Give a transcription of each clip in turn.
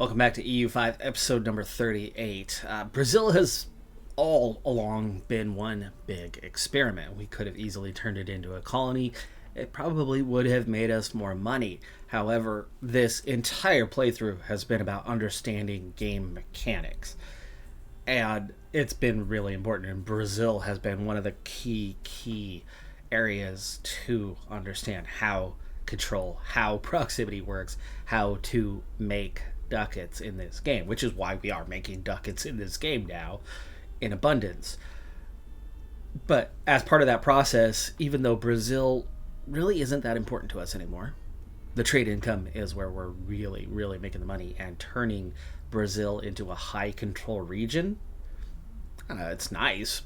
Welcome back to EU5, episode number 38. Brazil has all along been one big experiment. We could have easily turned it into a colony. It probably would have made us more money. However, this entire playthrough has been about understanding game mechanics. And it's been really important. And Brazil has been one of the key areas to understand how control, how proximity works, how to make ducats in this game, which is why we are making ducats in this game now in abundance. But as part of that process, even though Brazil really isn't that important to us anymore, the trade income is where we're really making the money, and turning Brazil into a high control region. It's nice,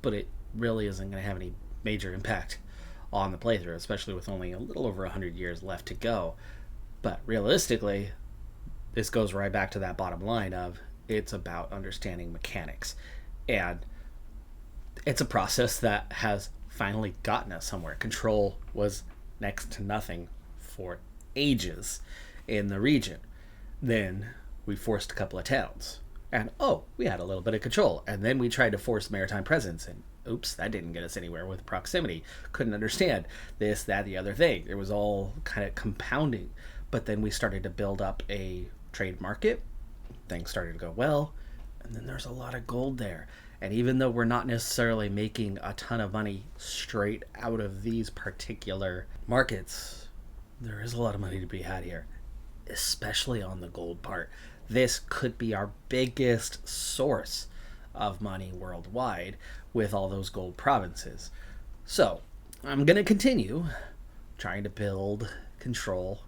but it really isn't going to have any major impact on the playthrough, especially with only a little over 100 years left to go. But realistically, this goes right back to that bottom line of it's about understanding mechanics. And it's a process that has finally gotten us somewhere. Control was next to nothing for ages in the region. Then we forced a couple of towns. And we had a little bit of control. And then we tried to force maritime presence, and oops, that didn't get us anywhere with proximity. Couldn't understand this, that, the other thing. It was all kind of compounding. But then we started to build up a trade market. Things started to go well, and then there's a lot of gold there. And even though we're not necessarily making a ton of money straight out of these particular markets, there is a lot of money to be had here, especially on the gold part. This could be our biggest source of money worldwide with all those gold provinces. So I'm going to continue trying to build control.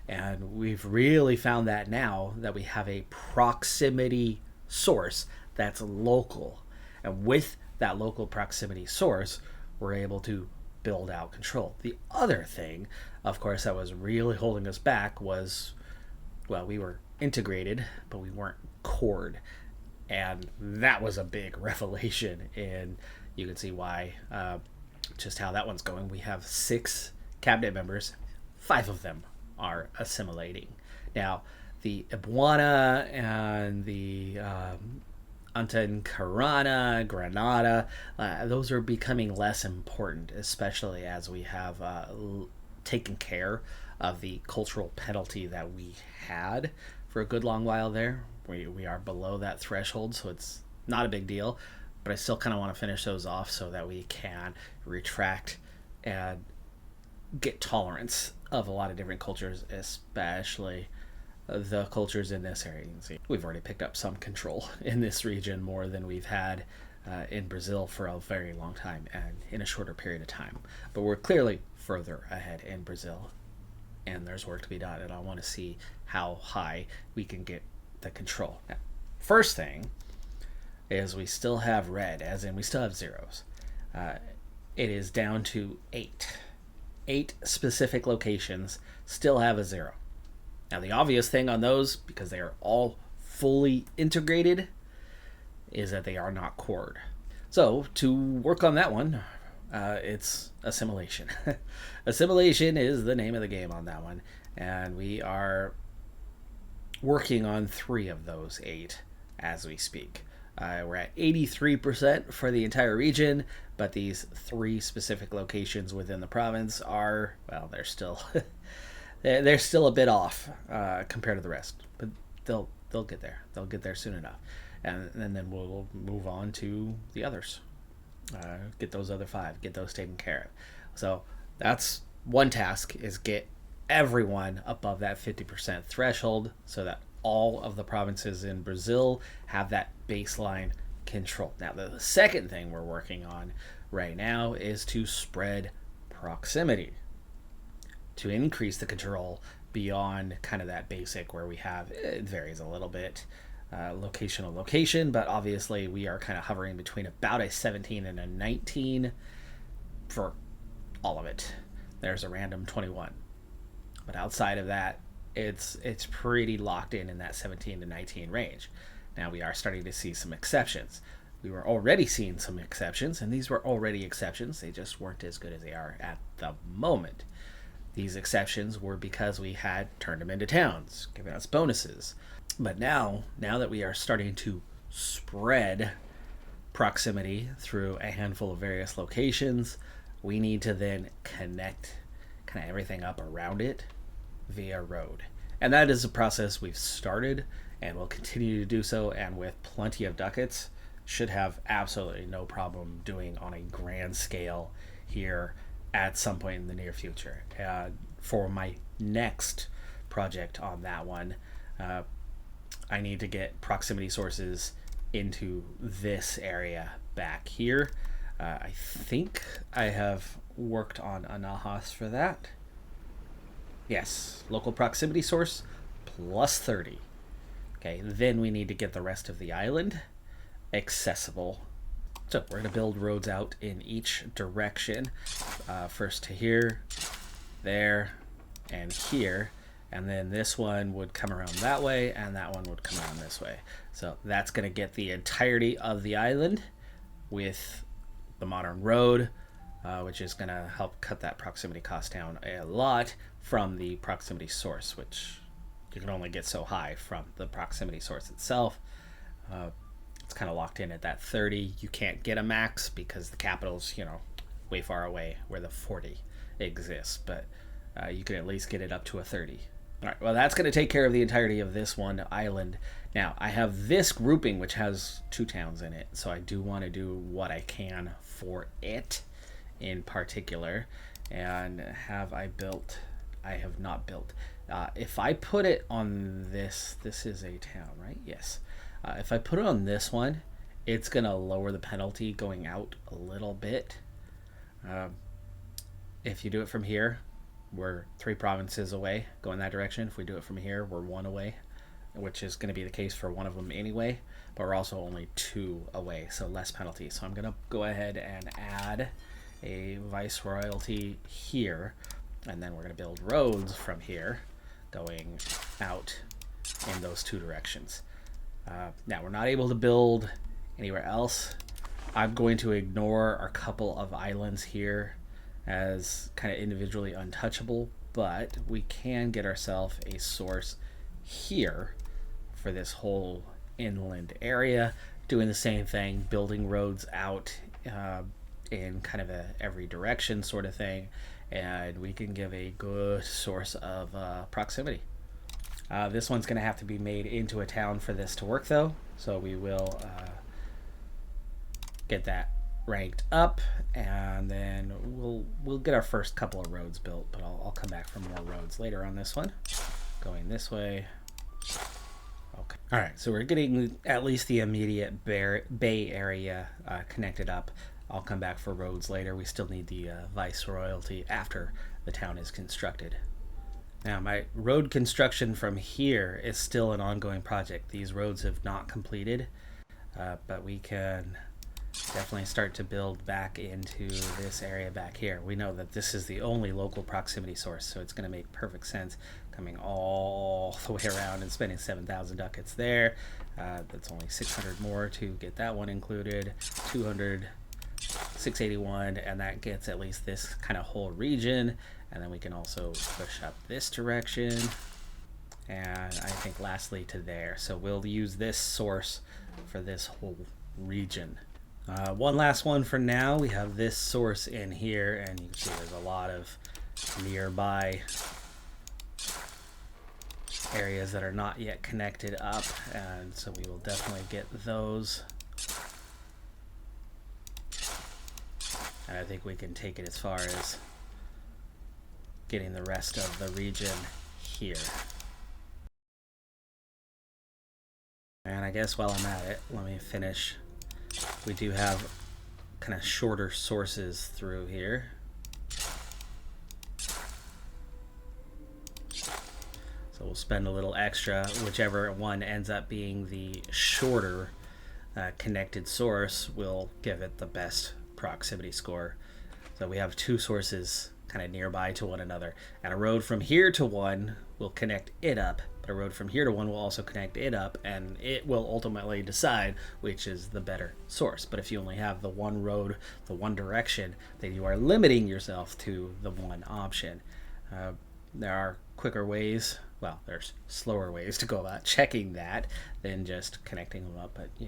And we've really found that now that we have a proximity source that's local. And with that local proximity source, we're able to build out control. The other thing, of course, that was really holding us back was, well, we were integrated, but we weren't cored. And that was a big revelation. And you can see why, just how that one's going. We have 6 cabinet members, 5 of them are assimilating. Now, the Ibuana and the Antancarana, Granada, those are becoming less important, especially as we have taken care of the cultural penalty that we had for a good long while there. We are below that threshold, so it's not a big deal, but I still kind of want to finish those off so that we can retract and get tolerance of a lot of different cultures, especially the cultures in this area. You can see we've already picked up some control in this region, more than we've had in Brazil for a very long time and in a shorter period of time. But we're clearly further ahead in Brazil, and there's work to be done, and I want to see how high we can get the control. Now, first thing is we still have red, as in we still have zeros. It is down to 8 specific locations still have a 0. Now, the obvious thing on those, because they are all fully integrated, is that they are not cored. So to work on that one, it's assimilation. Assimilation is the name of the game on that one, and we are working on 3 of those 8 as we speak. We're at 83% for the entire region, but these 3 specific locations within the province are, well, they're still they're still a bit off compared to the rest, but they'll get there. They'll get there soon enough, and then we'll move on to the others. Get those other 5, get those taken care of. So that's one task, is get everyone above that 50% threshold so that all of the provinces in Brazil have that baseline control. Now, the second thing we're working on right now is to spread proximity, to increase the control beyond kind of that basic where we have, it varies a little bit, location, but obviously we are kind of hovering between about a 17 and a 19 for all of it. There's a random 21. But outside of that, it's pretty locked in that 17 to 19 range. Now, we are starting to see some exceptions. We were already seeing some exceptions, and these were already exceptions. They just weren't as good as they are at the moment. These exceptions were because we had turned them into towns, giving us bonuses. But now that we are starting to spread proximity through a handful of various locations, we need to then connect kind of everything up around it via road. And that is a process we've started and will continue to do so, and with plenty of ducats, should have absolutely no problem doing on a grand scale here at some point in the near future. For my next project on that one, I need to get proximity sources into this area back here. I think I have worked on Anahas for that. Yes, local proximity source plus 30. Okay, then we need to get the rest of the island accessible. So we're going to build roads out in each direction. First to here, there, and here. And then this one would come around that way, and that one would come around this way. So that's going to get the entirety of the island with the modern road, which is going to help cut that proximity cost down a lot from the proximity source, which you can only get so high from the proximity source itself. It's kind of locked in at that 30. You can't get a max because the capital's, way far away where the 40 exists, but you can at least get it up to a 30. All right, well, that's going to take care of the entirety of this one island. Now, I have this grouping, which has 2 towns in it, so I do want to do what I can for it in particular. And have I built? I have not built. If I put it on this is a town, right? Yes. If I put it on this one, it's going to lower the penalty going out a little bit. If you do it from here, we're 3 provinces away going that direction. If we do it from here, we're 1 away, which is going to be the case for one of them anyway, but we're also only 2 away, so less penalty. So I'm going to go ahead and add a viceroyalty here, and then we're going to build roads from here going out in those 2 directions. Now, we're not able to build anywhere else. I'm going to ignore our couple of islands here as kind of individually untouchable, but we can get ourselves a source here for this whole inland area, doing the same thing, building roads out in kind of a every direction sort of thing, and we can give a good source of proximity. This one's going to have to be made into a town for this to work, though, so we will get that ranked up, and then we'll get our first couple of roads built, but I'll come back for more roads later on this one. Going this way. Okay. All right, so we're getting at least the immediate bay area connected up. I'll come back for roads later. We still need the viceroyalty after the town is constructed. Now, my road construction from here is still an ongoing project. These roads have not completed, but we can definitely start to build back into this area back here. We know that this is the only local proximity source, so it's going to make perfect sense coming all the way around and spending 7,000 ducats there. That's only 600 more to get that one included. 200, 681, and that gets at least this kind of whole region. And then we can also push up this direction, and I think lastly to there. So we'll use this source for this whole region. One last one for now. We have this source in here, and you can see there's a lot of nearby areas that are not yet connected up, and so we will definitely get those. And I think we can take it as far as getting the rest of the region here. And I guess while I'm at it, let me finish. We do have kind of shorter sources through here. So we'll spend a little extra. Whichever one ends up being the shorter connected source will give it the best proximity score. So we have 2 sources kind of nearby to one another, and a road from here to one will connect it up, but a road from here to one will also connect it up, and it will ultimately decide which is the better source. But if you only have the one road, the one direction, then you are limiting yourself to the one option. There are quicker ways. Well, there's slower ways to go about checking that than just connecting them up. But we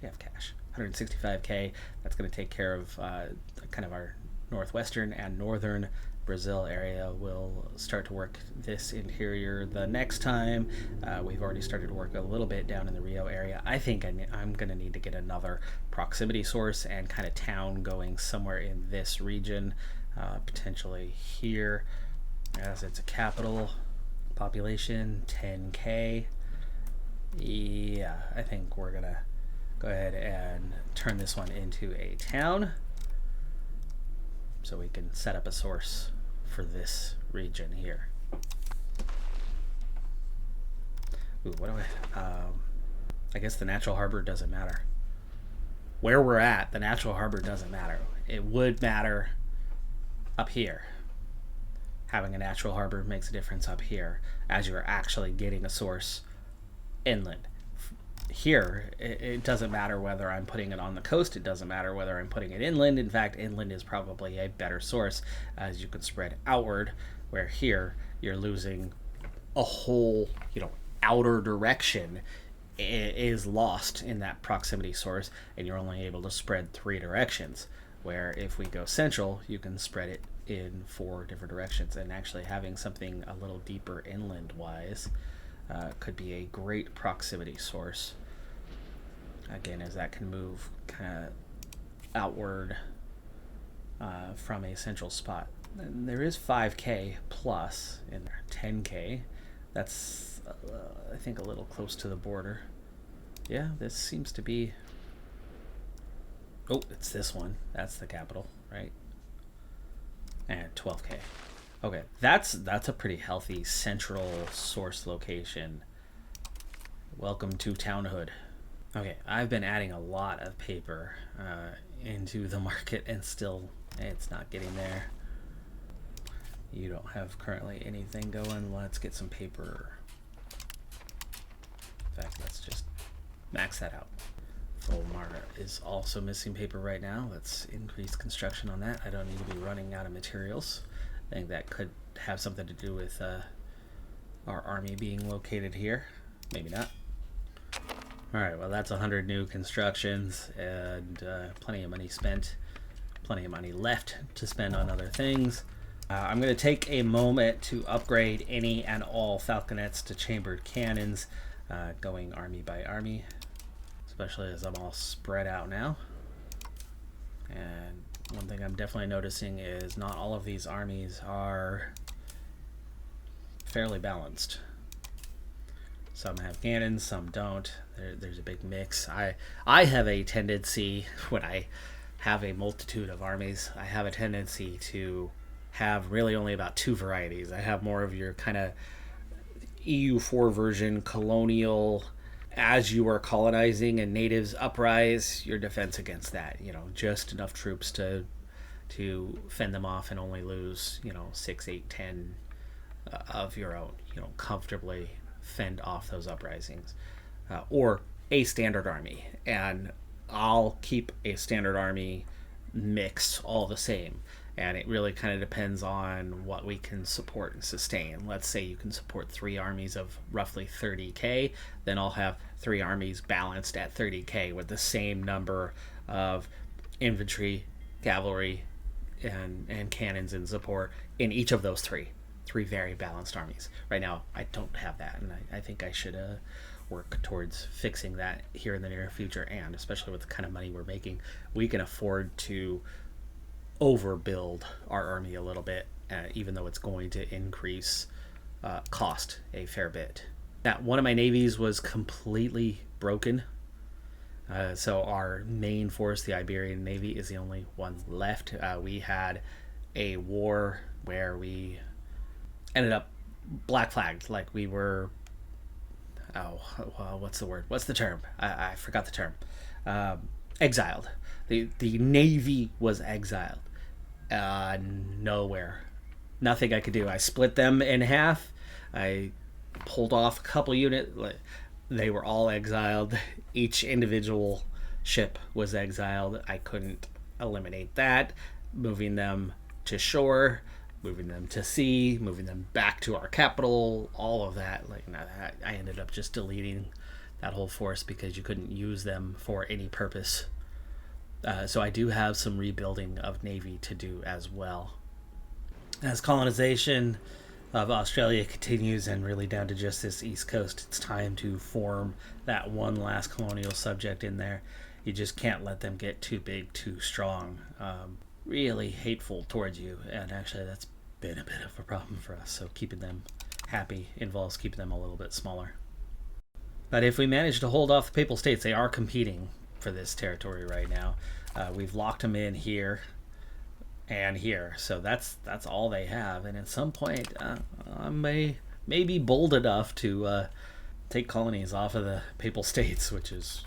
have cache. 165K. That's going to take care of kind of our northwestern and northern Brazil area. We'll start to work this interior the next time. We've already started to work a little bit down in the Rio area. I think I'm going to need to get another proximity source and kind of town going somewhere in this region, potentially here, as it's a capital. Population 10K. Yeah, I think we're gonna go ahead and turn this one into a town so we can set up a source for this region here. Ooh, what do I guess the natural harbor doesn't matter. Where we're at, the natural harbor doesn't matter. It would matter up here. Having a natural harbor makes a difference up here as you're actually getting a source inland. Here, it doesn't matter whether I'm putting it on the coast. It doesn't matter whether I'm putting it inland. In fact, inland is probably a better source as you can spread outward, where here you're losing a whole, outer direction is lost in that proximity source, and you're only able to spread 3 directions, where if we go central, you can spread it in 4 different directions. And actually having something a little deeper inland wise could be a great proximity source, again, as that can move kind of outward from a central spot. And there is 5K plus in there. 10K, that's I think a little close to the border. Yeah, this seems to be, it's this one, that's the capital, right? And 12K. Okay, that's a pretty healthy central source location. Welcome to townhood. Okay, I've been adding a lot of paper into the market, and still it's not getting there. You don't have currently anything going. Let's get some paper. In fact, let's just max that out. Fulmar is also missing paper right now. Let's increase construction on that. I don't need to be running out of materials. I think that could have something to do with our army being located here. Maybe not. Alright, well that's 100 new constructions and plenty of money spent. Plenty of money left to spend on other things. I'm going to take a moment to upgrade any and all falconets to chambered cannons, going army by army, especially as I'm all spread out now. And one thing I'm definitely noticing is not all of these armies are fairly balanced. Some have cannons, some don't. There's a big mix. I have a tendency, when I have a multitude of armies, I have a tendency to have really only about 2 varieties. I have more of your kind of EU4 version, colonial, as you are colonizing and natives uprise, your defense against that, just enough troops to fend them off and only lose 6, 8, 10 of your own, comfortably fend off those uprisings, or a standard army. And I'll keep a standard army mix all the same, and it really kind of depends on what we can support and sustain. Let's say you can support 3 armies of roughly 30K, then I'll have 3 armies balanced at 30K with the same number of infantry, cavalry, and cannons in support in each of those 3 very balanced armies. Right now I don't have that, and I think I should work towards fixing that here in the near future. And especially with the kind of money we're making, we can afford to overbuild our army a little bit, even though it's going to increase cost a fair bit. Now, one of my navies was completely broken, so our main force, the Iberian Navy, is the only one left. We had a war where we ended up black flagged, like we were, what's the word? What's the term? I forgot the term. Exiled. The Navy was exiled. Nowhere. Nothing I could do. I split them in half. I pulled off a couple units. They were all exiled. Each individual ship was exiled. I couldn't eliminate that. Moving them to shore moving them to sea, moving them back to our capital, all of that. Like, I ended up just deleting that whole force because you couldn't use them for any purpose. So I do have some rebuilding of Navy to do as well. As colonization of Australia continues and really down to just this east coast, it's time to form that one last colonial subject in there. You just can't let them get too big, too strong, really hateful towards you. And actually, that's been a bit of a problem for us. So keeping them happy involves keeping them a little bit smaller. But if we manage to hold off the Papal States, they are competing for this territory right now. We've locked them in here and here, so that's all they have. And at some point, I may be bold enough to take colonies off of the Papal States, which is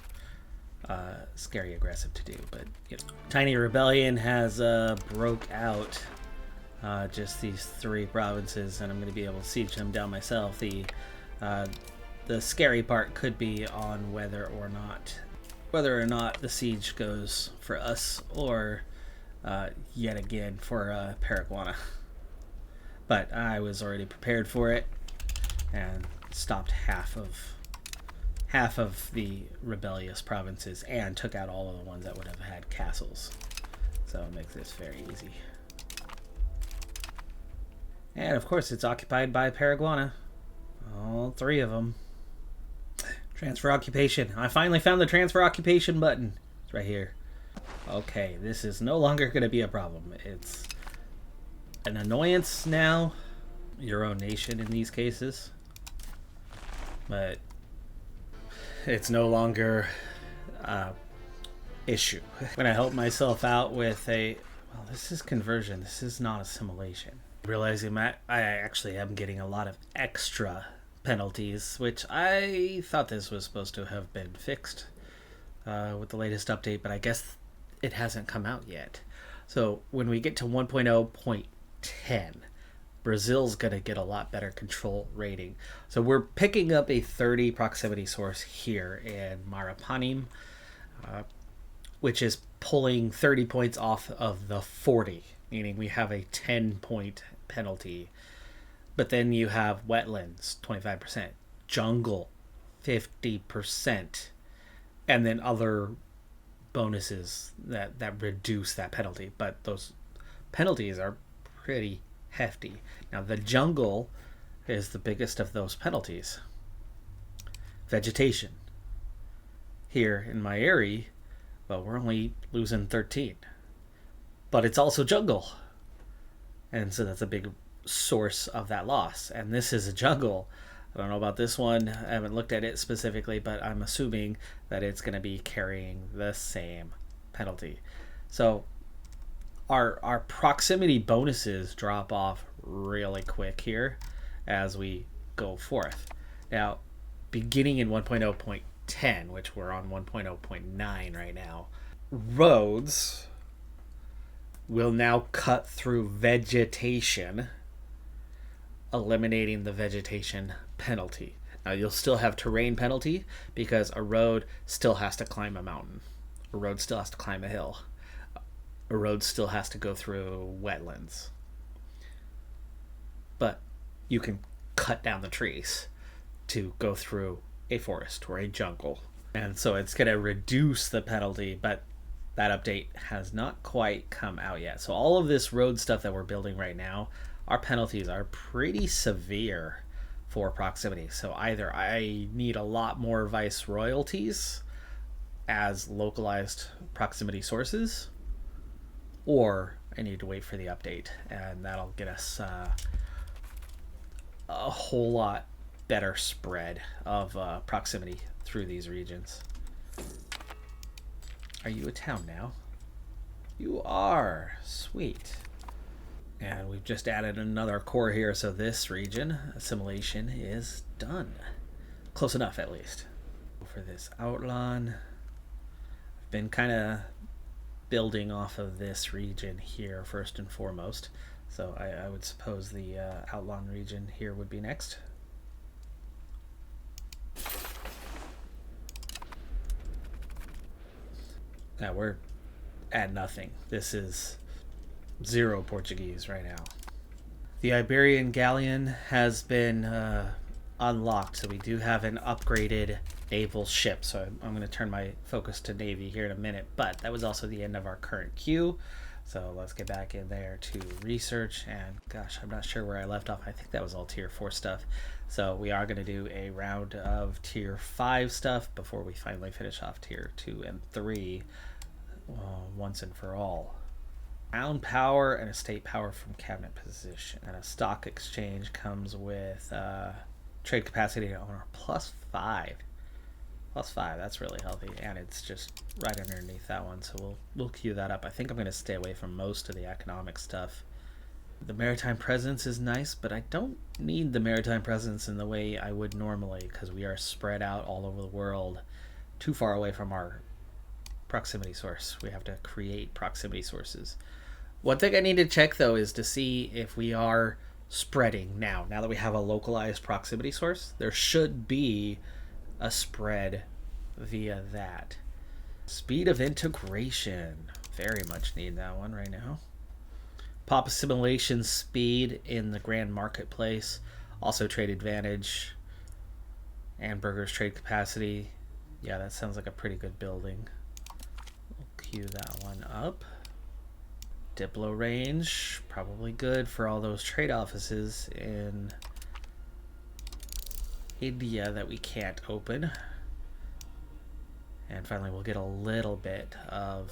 scary aggressive to do. But tiny rebellion has broke out. Just these 3 provinces, and I'm going to be able to siege them down myself. The scary part could be on whether or not the siege goes for us or yet again for Paraguay. But I was already prepared for it and stopped half of the rebellious provinces and took out all of the ones that would have had castles. So it makes this very easy. And of course it's occupied by Paraguay. All 3 of them. Transfer occupation. I finally found the transfer occupation button. It's right here. Okay, this is no longer going to be a problem. It's an annoyance now. Your own nation in these cases. But it's no longer issue. When I help myself out with well, this is conversion. This is not assimilation. Realizing that I actually am getting a lot of extra penalties, which I thought this was supposed to have been fixed with the latest update, but I guess it hasn't come out yet. So when we get to 1.0.10, Brazil's going to get a lot better control rating. So we're picking up a 30 proximity source here in Marapanim, which is pulling 30 points off of the 40, meaning we have a 10-point penalty. But then you have wetlands, 25%, jungle, 50%, and then other bonuses that reduce that penalty. But those penalties are pretty hefty. Now, the jungle is the biggest of those penalties. Vegetation. Here in my area, well, we're only losing 13. But it's also jungle. And so that's a big source of that loss. And this is a jungle. I don't know about this one. I haven't looked at it specifically, but I'm assuming that it's going to be carrying the same penalty. So our proximity bonuses drop off really quick here as we go forth. Now, beginning in 1.0.10, which we're on 1.0.9 right now, roads will now cut through vegetation, eliminating the vegetation penalty. Now, you'll still have terrain penalty because a road still has to climb a mountain. A road still has to climb a hill. A road still has to go through wetlands. But you can cut down the trees to go through a forest or a jungle. And so it's going to reduce the penalty, but that update has not quite come out yet. So all of this road stuff that we're building right now, our penalties are pretty severe for proximity. So either I need a lot more vice royalties as localized proximity sources, or I need to wait for the update, and that'll get us a whole lot better spread of proximity through these regions. Are you a town now? You are. Sweet. And we've just added another core here, so this region assimilation is done. Close enough, at least. For this outline, I've been kind of building off of this region here first and foremost. So I would suppose the outline region here would be next. Now we're at nothing. This is 0 Portuguese right now. The Iberian galleon has been unlocked, so we do have an upgraded naval ship. So I'm going to turn my focus to Navy here in a minute, but that was also the end of our current queue. So let's get back in there to research, and gosh, I'm not sure where I left off. I think that was all tier 4 stuff. So we are going to do a round of tier 5 stuff before we finally finish off tier 2 and 3 once and for all. Town power and estate power from cabinet position. And a stock exchange comes with trade capacity owner +5. +5, that's really healthy, and it's just right underneath that one, so we'll queue that up. I think I'm going to stay away from most of the economic stuff. The maritime presence is nice, but I don't need the maritime presence in the way I would normally, because we are spread out all over the world, too far away from our proximity source. We have to create proximity sources. One thing I need to check, though, is to see if we are spreading now that we have a localized proximity source. There should be a spread via that. Speed of integration, very much need that one right now. Pop assimilation speed in the grand marketplace, also trade advantage, and burgers trade capacity. Yeah, that sounds like a pretty good building. We'll queue that one up. Diplo range, probably good for all those trade offices in India that we can't open. And finally, we'll get a little bit of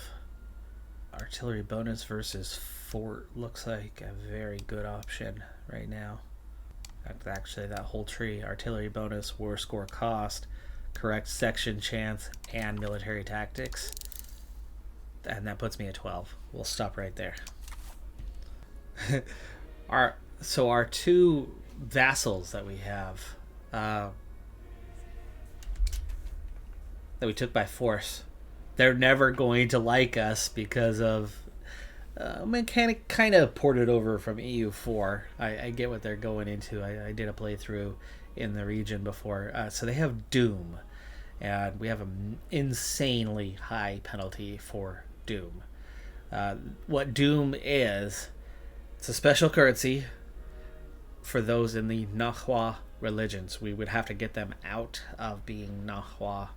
artillery bonus versus fort. Looks like a very good option right now. Actually, that whole tree: artillery bonus, war score cost, correct section chance, and military tactics. And that puts me at 12. We'll stop right there. Our two vassals that we have, that we took by force, they're never going to like us because of mechanic kind of ported over from EU4. I get what they're going into. I did a playthrough in the region before. So they have Doom, and we have an insanely high penalty for Doom. What Doom is, it's a special currency for those in the Nahua religions. We would have to get them out of being Nahua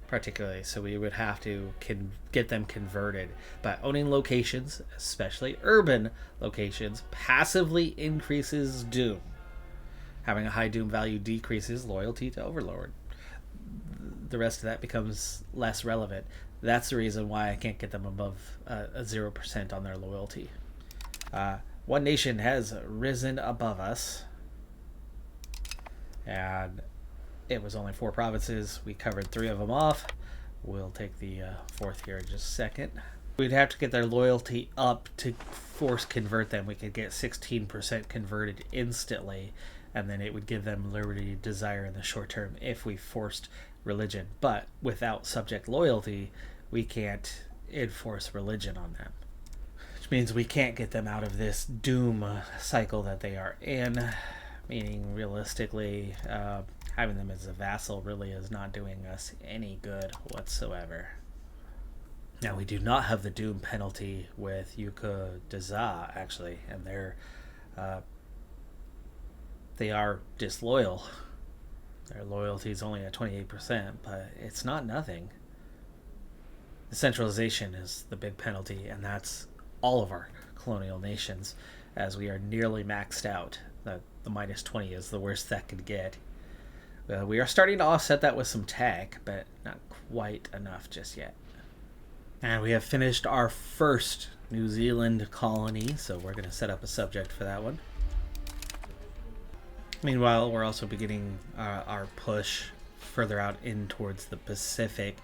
particularly, so we would have to get them converted. But owning locations, especially urban locations, passively increases Doom. Having a high Doom value decreases loyalty to Overlord. The rest of that becomes less relevant. That's the reason why I can't get them above a 0% on their loyalty. One nation has risen above us, and it was only 4 provinces. We covered 3 of them off. We'll take the 4th here in just a second. We'd have to get their loyalty up to force convert them. We could get 16% converted instantly, and then it would give them liberty desire in the short term if we forced religion. But without subject loyalty, we can't enforce religion on them, which means we can't get them out of this Doom cycle that they are in, meaning realistically having them as a vassal really is not doing us any good whatsoever. Now, we do not have the Doom penalty with Yuka Daza, actually, and they are disloyal. Their loyalty is only at 28%, but it's not nothing. The centralization is the big penalty, and that's all of our colonial nations, as we are nearly maxed out. The minus 20 is the worst that could get. We are starting to offset that with some tech, but not quite enough just yet. And we have finished our first New Zealand colony, so we're going to set up a subject for that one. Meanwhile, we're also beginning our push further out in towards the Pacific.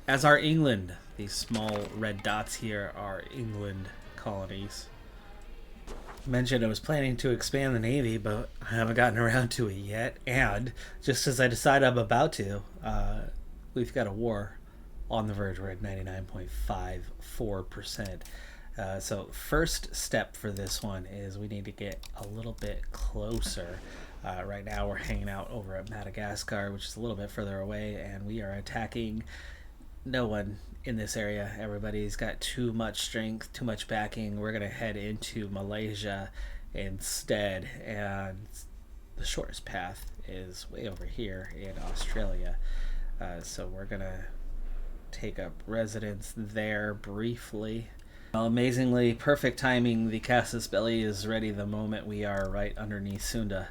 As are England. These small red dots here are England colonies. I mentioned I was planning to expand the Navy, but I haven't gotten around to it yet. And just as I decide I'm about to, we've got a war on the verge. We're at 99.54%. So first step for this one is we need to get a little bit closer. Right now we're hanging out over at Madagascar, which is a little bit further away, and we are attacking no one in this area. Everybody's got too much strength, too much backing. We're going to head into Malaysia instead. And the shortest path is way over here in Australia. So we're going to take up residence there briefly. Well, amazingly, perfect timing. The Casus Belli is ready the moment we are right underneath Sunda.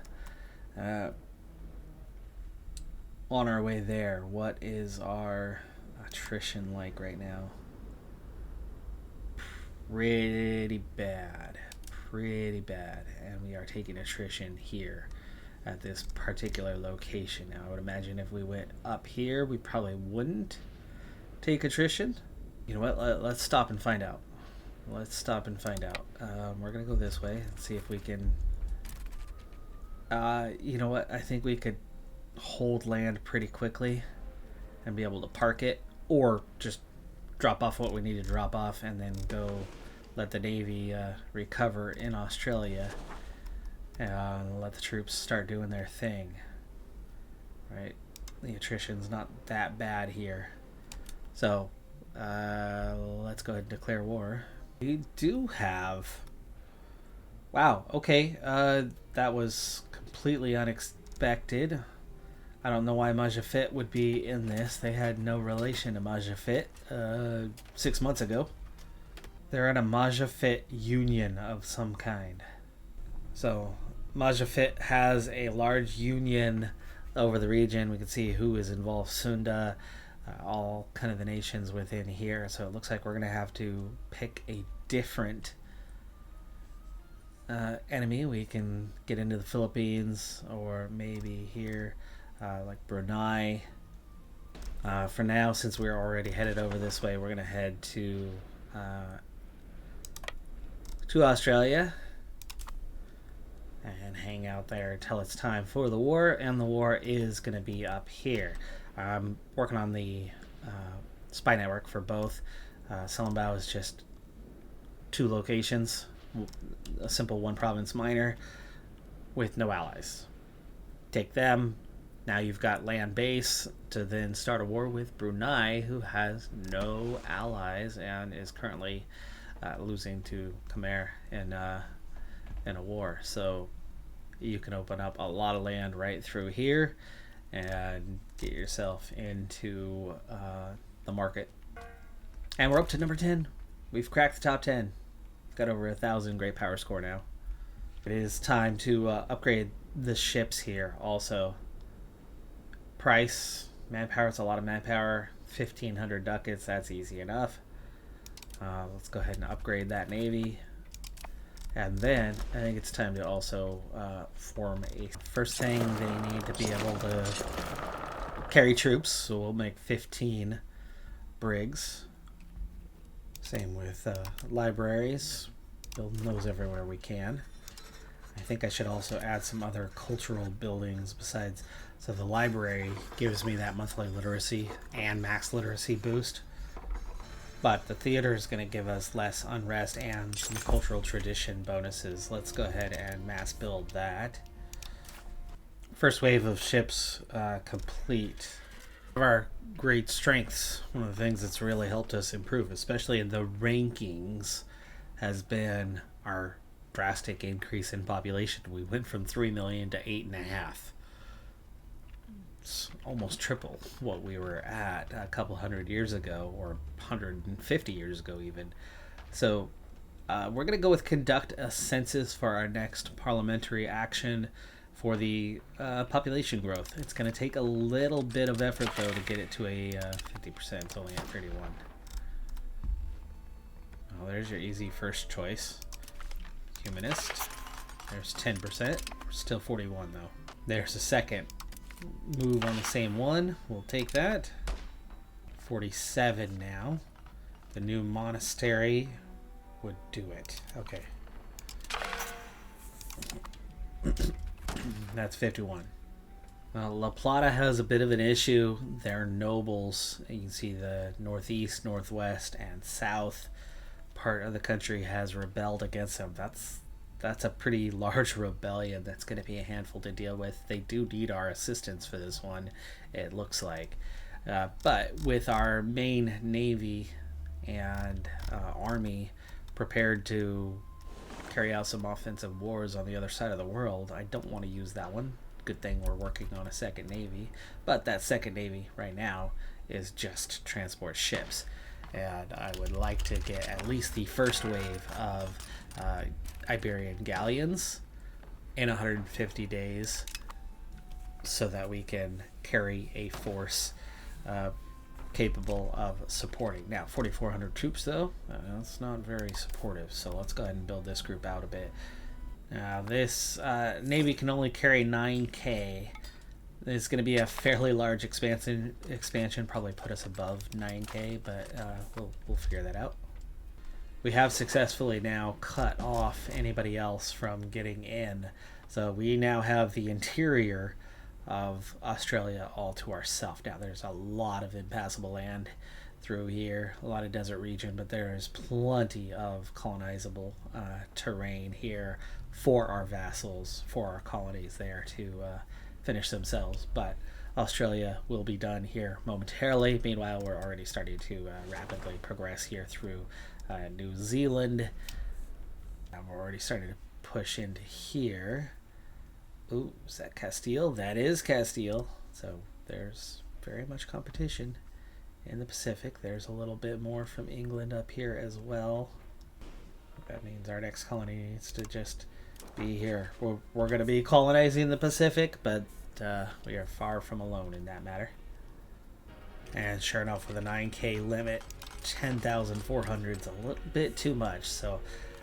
On our way there, what is our attrition like right now? Pretty bad. And we are taking attrition here at this particular location. Now, I would imagine if we went up here, we probably wouldn't take attrition. You know what? Let's stop and find out. We're going to go this way and see if we can... you know what? I think we could hold land pretty quickly and be able to park it, or just drop off what we need to drop off and then go let the Navy recover in Australia and let the troops start doing their thing. Right? The attrition's not that bad here. So, let's go ahead and declare war. We do have... Wow, okay. That was completely unexpected. I don't know why Majafit would be in this. They had no relation to Majafit 6 months ago. They're in a Majafit union of some kind. So Majafit has a large union over the region. We can see who is involved. Sunda, all kind of the nations within here. So it looks like we're going to have to pick a different enemy. We can get into the Philippines, or maybe here, like Brunei. For now, since we're already headed over this way, we're going to head to Australia and hang out there until it's time for the war, and the war is going to be up here. I'm working on the spy network for both. Selambao is just 2 locations, a simple 1 province minor with no allies. Take them. Now you've got land base to then start a war with Brunei, who has no allies and is currently losing to Khmer in a war. So you can open up a lot of land right through here and get yourself into the market. And we're up to number 10. We've cracked the top 10. Got over 1,000 great power score now. It is time to upgrade the ships here also. Price, manpower, it's a lot of manpower. 1,500 ducats, that's easy enough. Let's go ahead and upgrade that navy. And then I think it's time to also form a... First thing, they need to be able to carry troops, so we'll make 15 brigs. Same with libraries, building those everywhere we can. I think I should also add some other cultural buildings besides. So the library gives me that monthly literacy and max literacy boost. But the theater is going to give us less unrest and some cultural tradition bonuses. Let's go ahead and mass build that. First wave of ships complete. One of our great strengths, one of the things that's really helped us improve, especially in the rankings, has been our drastic increase in population. We went from 3 million to 8.5. It's almost triple what we were at a couple hundred years ago, or 150 years ago even. So we're going to go with conduct a census for our next parliamentary action for the population growth. It's going to take a little bit of effort, though, to get it to a 50%. It's only at 31. Well, there's your easy first choice. Humanist. There's 10%. We're still 41, though. There's a second move on the same one. We'll take that. 47 now. The new monastery would do it. Okay. That's 51. Well, La Plata has a bit of an issue. Their nobles, you can see the northeast, northwest, and south part of the country has rebelled against them. That's a pretty large rebellion. That's going to be a handful to deal with. They do need our assistance for this one, it looks like. But with our main navy and army prepared to carry out some offensive wars on the other side of the world. I don't want to use that one. Good thing we're working on a second navy, but that second navy right now is just transport ships, and I would like to get at least the first wave of Iberian galleons in 150 days so that we can carry a force capable of supporting. Now 4,400 troops though, that's not very supportive, so let's go ahead and build this group out a bit. Now this navy can only carry 9k. It's going to be a fairly large expansion, probably put us above 9k, but we'll figure that out. We have successfully now cut off anybody else from getting in, so we now have the interior of Australia all to ourselves. Now there's a lot of impassable land through here, a lot of desert region, but there is plenty of colonizable terrain here for our vassals, for our colonies there to finish themselves. But Australia will be done here momentarily. Meanwhile, we're already starting to rapidly progress here through New Zealand, and we're already starting to push into here. Ooh, is that Castile? That is Castile. So there's very much competition in the Pacific. There's a little bit more from England up here as well. That means our next colony needs to just be here. We're going to be colonizing the Pacific, but we are far from alone in that matter. And sure enough, with a 9k limit, 10,400 is a little bit too much, so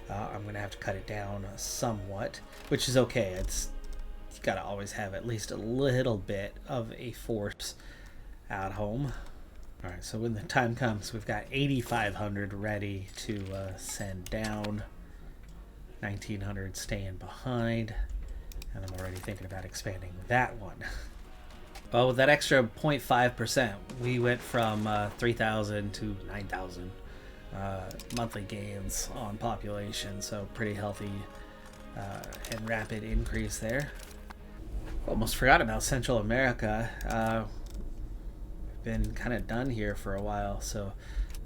I'm going to have to cut it down somewhat, which is okay. You got to always have at least a little bit of a force at home. All right, so when the time comes, we've got 8,500 ready to send down. 1,900 staying behind, and I'm already thinking about expanding that one. Well, with that extra 0.5%, we went from 3,000 to 9,000 monthly gains on population, so pretty healthy and rapid increase there. Almost forgot about Central America. Been kind of done here for a while, so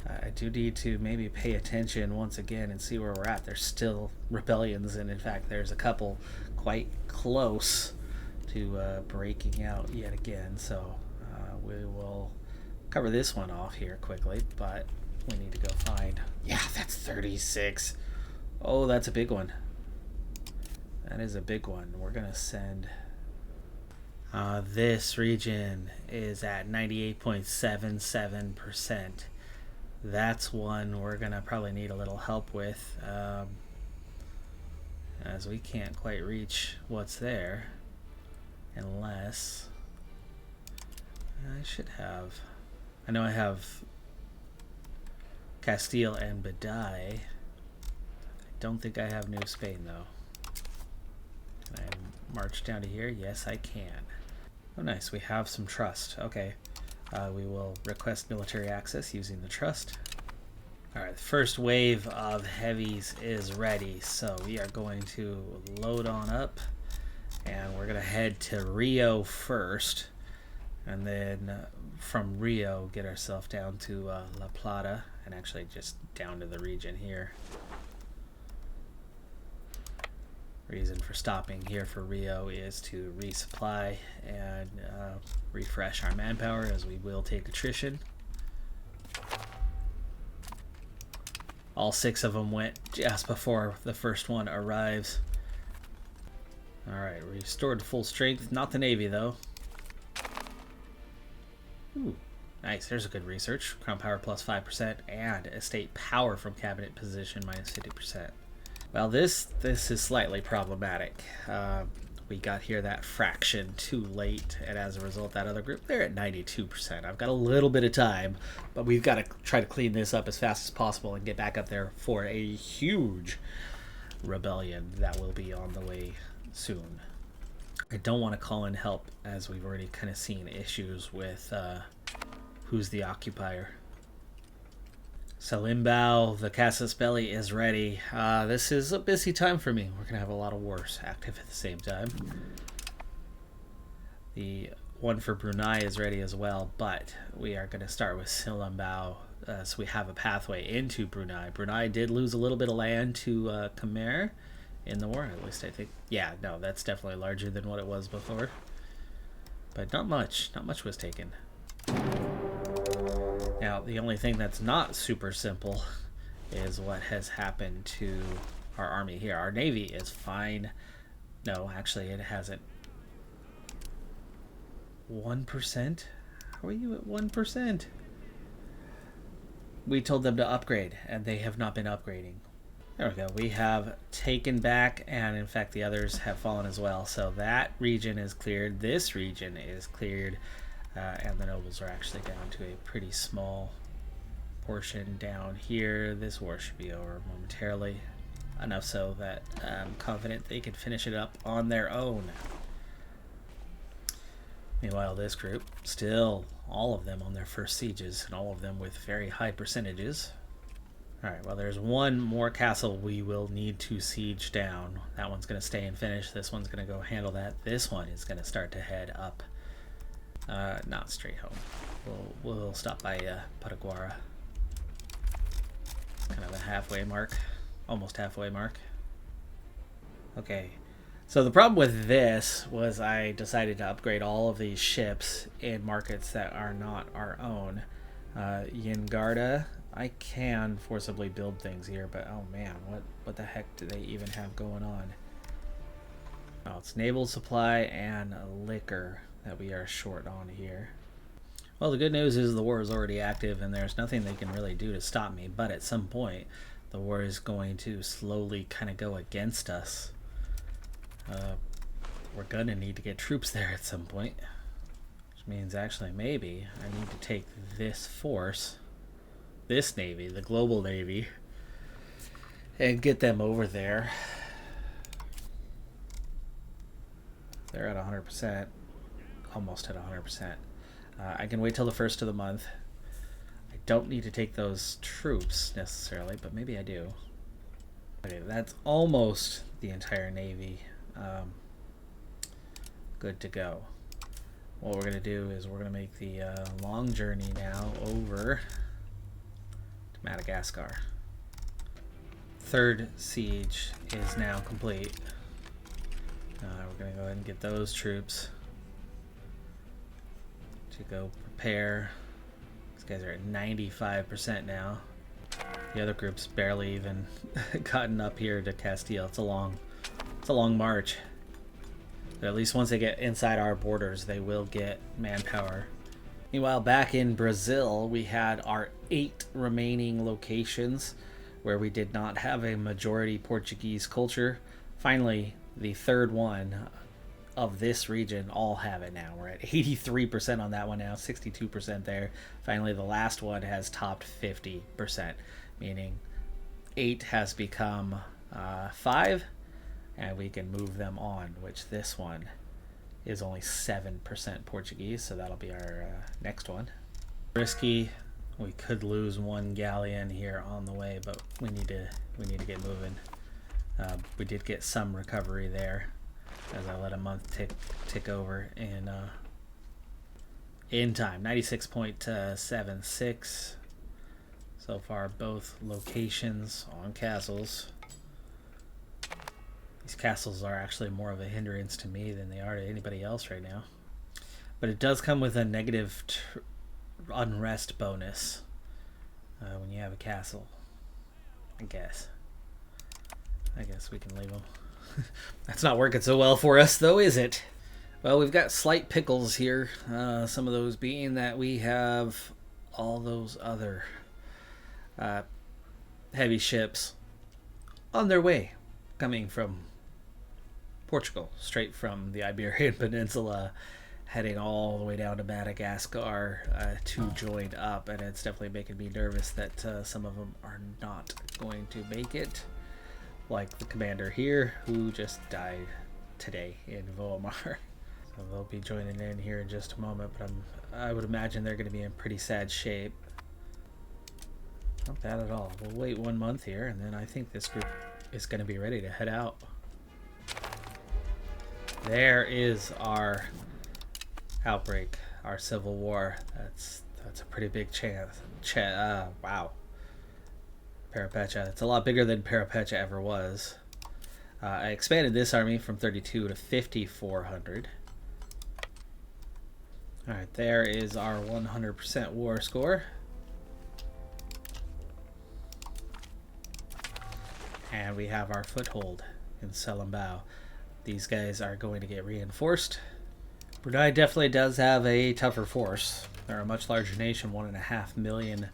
I do need to maybe pay attention once again and see where we're at. There's still rebellions, and in fact there's a couple quite close to breaking out yet again, so we will cover this one off here quickly, but we need to go find, yeah, that's 36. Oh, that's a big one. That is a big one. We're gonna send this region is at 98.77%. That's one we're gonna probably need a little help with, as we can't quite reach what's there unless I know I have Castile and Badai. I don't think I have New Spain though. Can I march down to here? Yes, I can. Oh nice, we have some trust. Okay. We will request military access using the trust. Alright, the first wave of heavies is ready, so we are going to load on up, and we're going to head to Rio first, and then from Rio get ourselves down to La Plata, and actually just down to the region here. Reason for stopping here for Rio is to resupply and refresh our manpower, as we will take attrition. All 6 of them went just before the first one arrives. Alright, restored to full strength. Not the Navy though. Ooh, nice. There's a good research. Crown power plus 5% and estate power from cabinet position minus 50%. Well, this is slightly problematic. We got here that fraction too late, and as a result, that other group, they're at 92%. I've got a little bit of time, but we've got to try to clean this up as fast as possible and get back up there for a huge rebellion that will be on the way soon. I don't want to call in help, as we've already kind of seen issues with who's the occupier. Salimbao, the Casus Belli is ready. This is a busy time for me. We're going to have a lot of wars active at the same time. The one for Brunei is ready as well, but we are going to start with Salimbao, so we have a pathway into Brunei. Brunei did lose a little bit of land to Khmer, in the war, at least I think. Yeah, no, that's definitely larger than what it was before. But not much was taken. Now, the only thing that's not super simple is what has happened to our army here. Our navy is fine. No, actually, it hasn't. 1%? How are you at 1%? We told them to upgrade, and they have not been upgrading. There we go. We have taken back, and in fact, the others have fallen as well. So that region is cleared. This region is cleared, and the nobles are actually down to a pretty small portion down here. This war should be over momentarily. Enough so that I'm confident they can finish it up on their own. Meanwhile, this group, still all of them on their first sieges, and all of them with very high percentages. Alright, well, there's one more castle we will need to siege down. That one's going to stay and finish. This one's going to go handle that. This one is going to start to head up. Not straight home. We'll stop by Paraguara. Kind of a halfway mark. Almost halfway mark. Okay. So the problem with this was I decided to upgrade all of these ships in markets that are not our own. Yingarda, I can forcibly build things here, but oh man, what the heck do they even have going on? Oh, it's naval supply and liquor that we are short on here. Well, the good news is the war is already active and there's nothing they can really do to stop me, but at some point the war is going to slowly kind of go against us. We're gonna need to get troops there at some point, which means actually maybe I need to take this force, this navy, the global navy, and get them over there. They're at 100%, almost at 100%. I can wait till the first of the month. I don't need to take those troops necessarily, but maybe I do. Okay, that's almost the entire navy. Good to go. What we're going to do is we're going to make the long journey now over to Madagascar. Third siege is now complete. We're going to go ahead and get those troops to go prepare. These guys are at 95% now. The other group's barely even gotten up here to Castile. It's a long march. But at least once they get inside our borders, they will get manpower. Meanwhile, back in Brazil, we had our 8 remaining locations where we did not have a majority Portuguese culture. Finally, the third one of this region all have it now. We're at 83% on that one now, 62% there. Finally, the last one has topped 50%, meaning 8 has become 5. And we can move them on, which this one is only 7% Portuguese, so that'll be our next one. Risky. We could lose one galleon here on the way, but we need to get moving. We did get some recovery there as I let a month tick over in time. 96.76 so far, both locations on castles. These castles are actually more of a hindrance to me than they are to anybody else right now. But it does come with a negative unrest bonus when you have a castle. I guess we can leave them. That's not working so well for us, though, is it? Well, we've got slight pickles here. Some of those being that we have all those other heavy ships on their way, coming from Portugal, straight from the Iberian Peninsula, heading all the way down to Madagascar to join up, and it's definitely making me nervous that some of them are not going to make it, like the commander here, who just died today in Voamar. So they'll be joining in here in just a moment, but I would imagine they're going to be in pretty sad shape. Not bad at all. We'll wait 1 month here, and then I think this group is going to be ready to head out. There is our outbreak, our civil war. That's a pretty big chance. Wow. Parapecha. It's a lot bigger than Parapecha ever was. I expanded this army from 32 to 5,400. Alright, there is our 100% war score. And we have our foothold in Selambao. These guys are going to get reinforced. Brunei definitely does have a tougher force. They're a much larger nation, 1.5 million,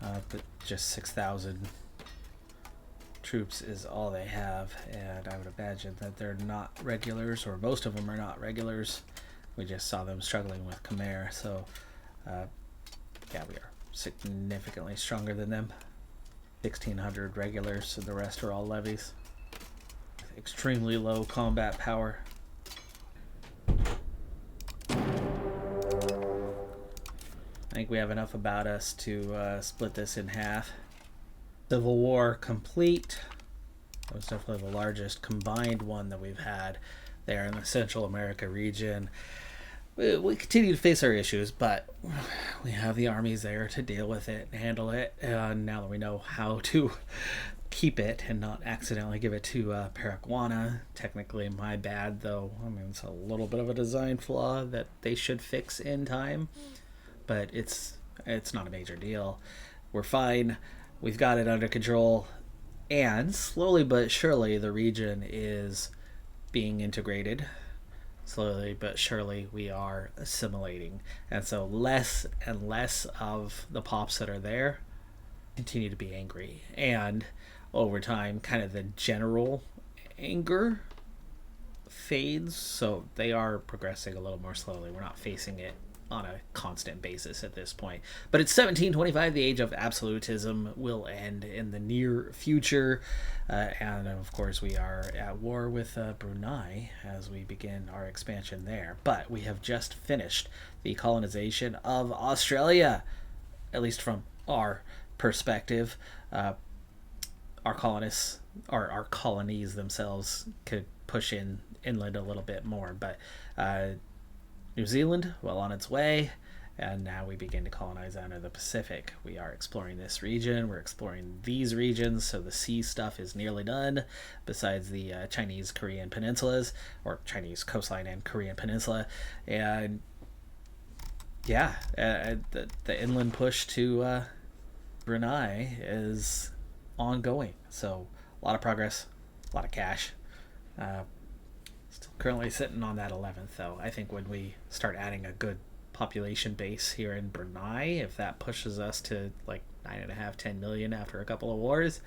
but just 6,000 troops is all they have. And I would imagine that they're not regulars, or most of them are not regulars. We just saw them struggling with Khmer, so yeah, we are significantly stronger than them. 1,600 regulars, and the rest are all levies. Extremely low combat power. I think we have enough about us to split this in half. Civil War complete. That was definitely the largest combined one that we've had there in the Central America region. We continue to face our issues, but we have the armies there to deal with it and handle it. And now that we know how to keep it and not accidentally give it to Paraguay, technically my bad, though. I mean, it's a little bit of a design flaw that they should fix in time, but it's not a major deal. We're fine. We've got it under control, and slowly but surely the region is being integrated. Slowly but surely we are assimilating, and so less and less of the pops that are there continue to be angry, and over time kind of the general anger fades, so they are progressing a little more slowly. We're not facing it on a constant basis at this point. But it's 1725. The age of absolutism will end in the near future. And of course, we are at war with Brunei as we begin our expansion there. But we have just finished the colonization of Australia, at least from our perspective. Our colonists, our colonies themselves, could push inland a little bit more. But New Zealand, well on its way, and now we begin to colonize out of the Pacific. We are exploring this region, we're exploring these regions, so the sea stuff is nearly done, besides the Chinese Korean peninsulas, or Chinese coastline and Korean peninsula. And yeah, the inland push to Brunei is ongoing, so a lot of progress, a lot of cash. Still currently sitting on that 11th, though. I think when we start adding a good population base here in Brunei, if that pushes us to like 9.5, 10 million after a couple of wars,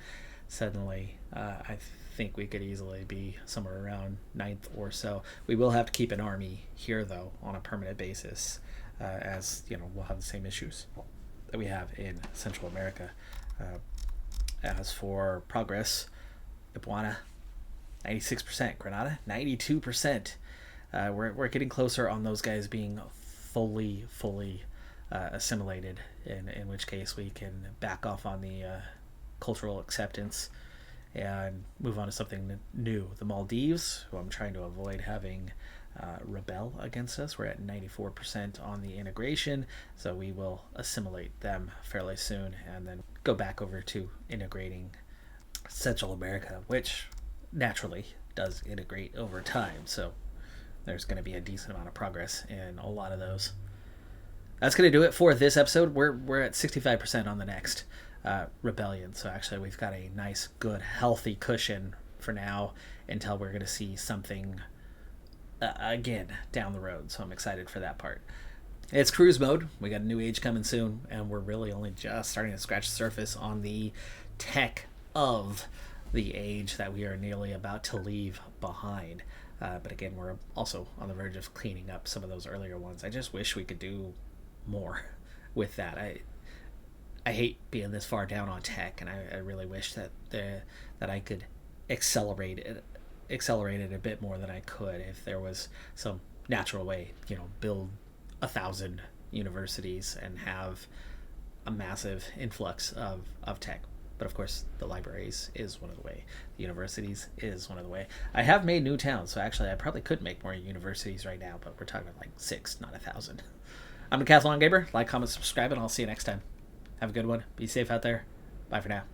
suddenly I think we could easily be somewhere around 9th or so. We will have to keep an army here, though, on a permanent basis, as you know, we'll have the same issues that we have in Central America. As for progress, Iguana, 96%, Grenada, 92%. We're getting closer on those guys being fully assimilated, in which case we can back off on the cultural acceptance and move on to something new. The Maldives, who I'm trying to avoid having rebel against us, we're at 94% on the integration, so we will assimilate them fairly soon and then go back over to integrating Central America, which naturally does integrate over time, so there's going to be a decent amount of progress in a lot of those. That's going to do it for this episode. We're at 65% on the next rebellion, so actually we've got a nice, good, healthy cushion for now until we're going to see something again down the road, so I'm excited for that part. It's cruise mode. We got a new age coming soon, and we're really only just starting to scratch the surface on the tech of the age that we are nearly about to leave behind. But again, we're also on the verge of cleaning up some of those earlier ones. I just wish we could do more with that. I hate being this far down on tech, and I really wish that I could accelerate it a bit more than I could if there was some natural way, build 1,000 universities and have a massive influx of tech. But of course, the libraries is one of the way. The universities is one of the way. I have made new towns, so actually I probably could make more universities right now, but we're talking about like 6, not 1,000. I'm Decathlon Gamer. Like, comment, subscribe, and I'll see you next time. Have a good one. Be safe out there. Bye for now.